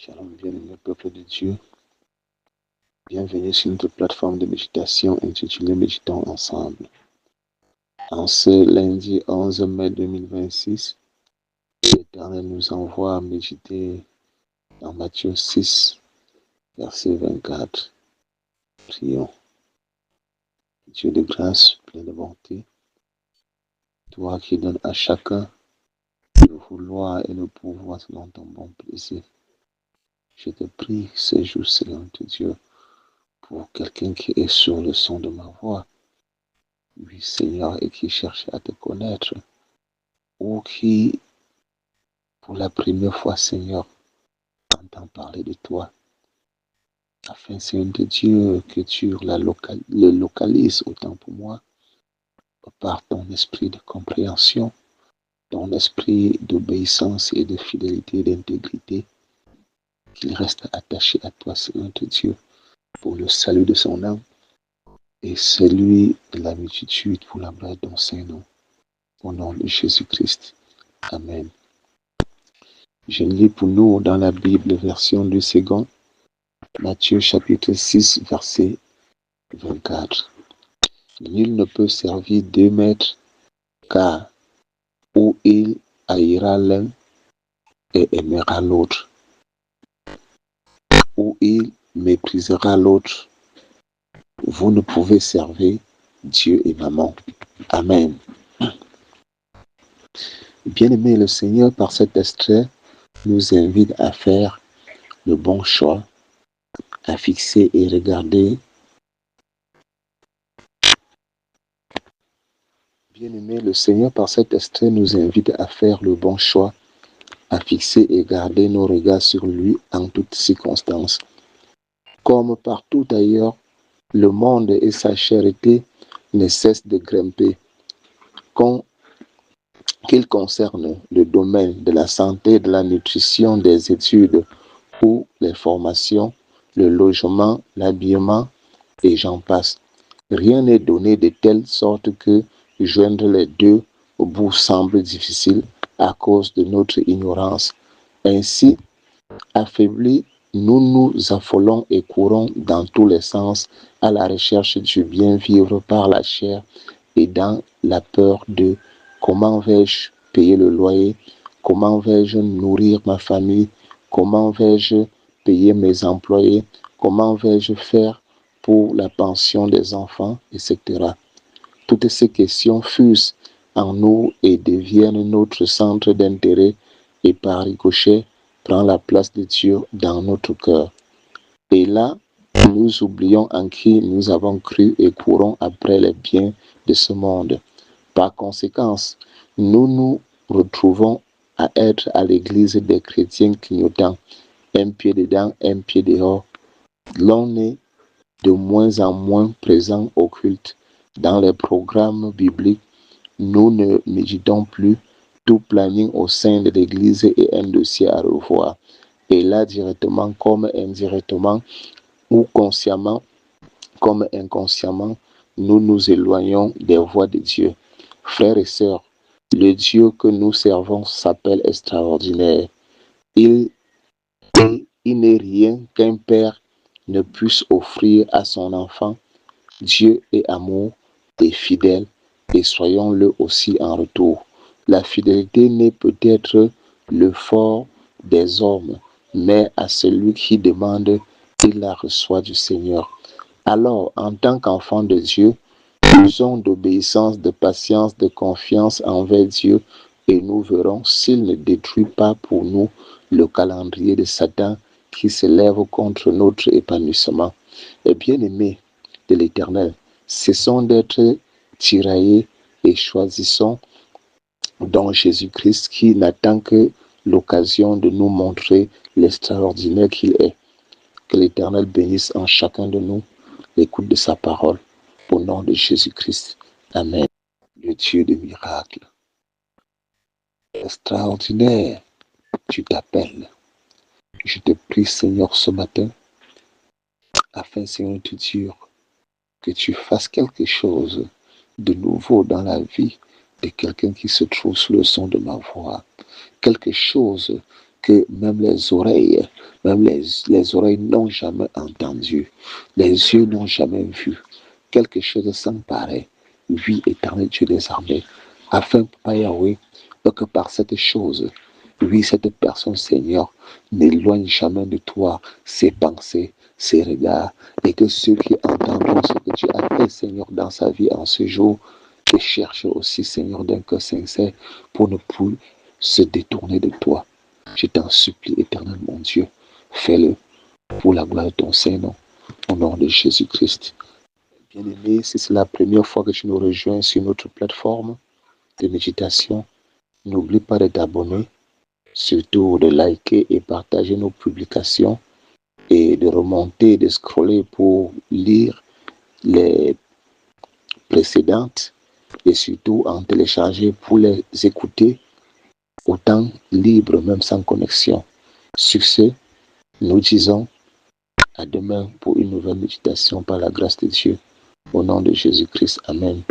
Shalom, bien-aimé peuple de Dieu. Bienvenue sur notre plateforme de méditation intitulée Méditons ensemble. En ce lundi 11 mai 2026, l'Éternel nous envoie à méditer dans Matthieu 6, verset 24. Prions. Dieu de grâce, plein de bonté, toi qui donnes à chacun le vouloir et le pouvoir selon ton bon plaisir. Je te prie ce jour, Seigneur de Dieu, pour quelqu'un qui est sur le son de ma voix. Oui, Seigneur, et qui cherche à te connaître, ou qui, pour la première fois, Seigneur, entend parler de toi, afin, Seigneur de Dieu, que tu le localises autant pour moi, par ton esprit de compréhension, ton esprit d'obéissance et de fidélité et d'intégrité, qu'il reste attaché à toi, Seigneur de Dieu, pour le salut de son âme, et celui de la multitude pour la gloire de ton Saint-Nom. Au nom de Jésus-Christ. Amen. Je lis pour nous dans la Bible, version du second, Matthieu chapitre 6, verset 24. Nul ne peut servir deux maîtres, car ou il haïra l'un et aimera l'autre, ou il méprisera l'autre. Vous ne pouvez servir Dieu et Maman. Amen. Bien-aimé, le Seigneur, par cet extrait, nous invite à faire le bon choix, à fixer et regarder. Bien-aimé, le Seigneur, par cet extrait, nous invite à faire le bon choix, à fixer et garder nos regards sur lui en toutes circonstances. Comme partout ailleurs, le monde et sa charité ne cessent de grimper. Qu'il concerne le domaine de la santé, de la nutrition, des études ou les formations, le logement, l'habillement et j'en passe. Rien n'est donné de telle sorte que joindre les deux au bout semble difficile à cause de notre ignorance. Ainsi, affaiblis, nous nous affolons et courons dans tous les sens à la recherche du bien vivre par la chair et dans la peur de comment vais-je payer le loyer, comment vais-je nourrir ma famille, comment vais-je payer mes employés, comment vais-je faire pour la pension des enfants, etc. Toutes ces questions fusent en nous et deviennent notre centre d'intérêt et par ricochet prend la place de Dieu dans notre cœur. Et là, nous oublions en qui nous avons cru et courons après les biens de ce monde. Par conséquent, nous nous retrouvons à être à l'église des chrétiens clignotants, un pied dedans, un pied dehors. L'on est de moins en moins présent au culte. Dans les programmes bibliques, nous ne méditons plus. Tout planning au sein de l'église est un dossier à revoir. Et là, directement comme indirectement, ou consciemment comme inconsciemment, nous nous éloignons des voies de Dieu. Frères et sœurs, le Dieu que nous servons s'appelle extraordinaire. Il n'est rien qu'un père ne puisse offrir à son enfant. Dieu est amour et fidèle, et soyons-le aussi en retour. La fidélité n'est peut-être le fort des hommes, mais à celui qui demande, il la reçoit du Seigneur. Alors, en tant qu'enfants de Dieu, usons d'obéissance, de patience, de confiance envers Dieu, et nous verrons s'il ne détruit pas pour nous le calendrier de Satan qui se lève contre notre épanouissement. Et bien-aimés de l'Éternel, cessons d'être tiraillés et choisissons donc Jésus-Christ qui n'attend que l'occasion de nous montrer l'extraordinaire qu'il est. Que l'Éternel bénisse en chacun de nous l'écoute de sa parole. Au nom de Jésus-Christ. Amen. Le Dieu de miracles. Extraordinaire, tu t'appelles. Je te prie, Seigneur, ce matin, afin, Seigneur, de dire que tu fasses quelque chose de nouveau dans la vie de quelqu'un qui se trouve sous le son de ma voix. Quelque chose que même les oreilles Même les oreilles n'ont jamais entendu, les yeux n'ont jamais vu quelque chose sans pareil. Oui, éternel Dieu des armées, afin, Papa Yahweh, que par cette chose, oui, cette personne, Seigneur, n'éloigne jamais de toi ses pensées, ses regards, et que ceux qui entendront ce que tu as fait, Seigneur, dans sa vie en ce jour, te cherchent aussi, Seigneur, d'un cœur sincère, pour ne plus se détourner de toi. Je t'en supplie, éternel mon Dieu, fais-le pour la gloire de ton Saint-Nom, au nom de Jésus-Christ. Bien-aimé, si c'est la première fois que tu nous rejoins sur notre plateforme de méditation, n'oublie pas de t'abonner, surtout de liker et partager nos publications et de remonter, de scroller pour lire les précédentes et surtout en télécharger pour les écouter au temps libre, même sans connexion. Sur ce, nous disons à demain pour une nouvelle méditation par la grâce de Dieu. Au nom de Jésus-Christ. Amen.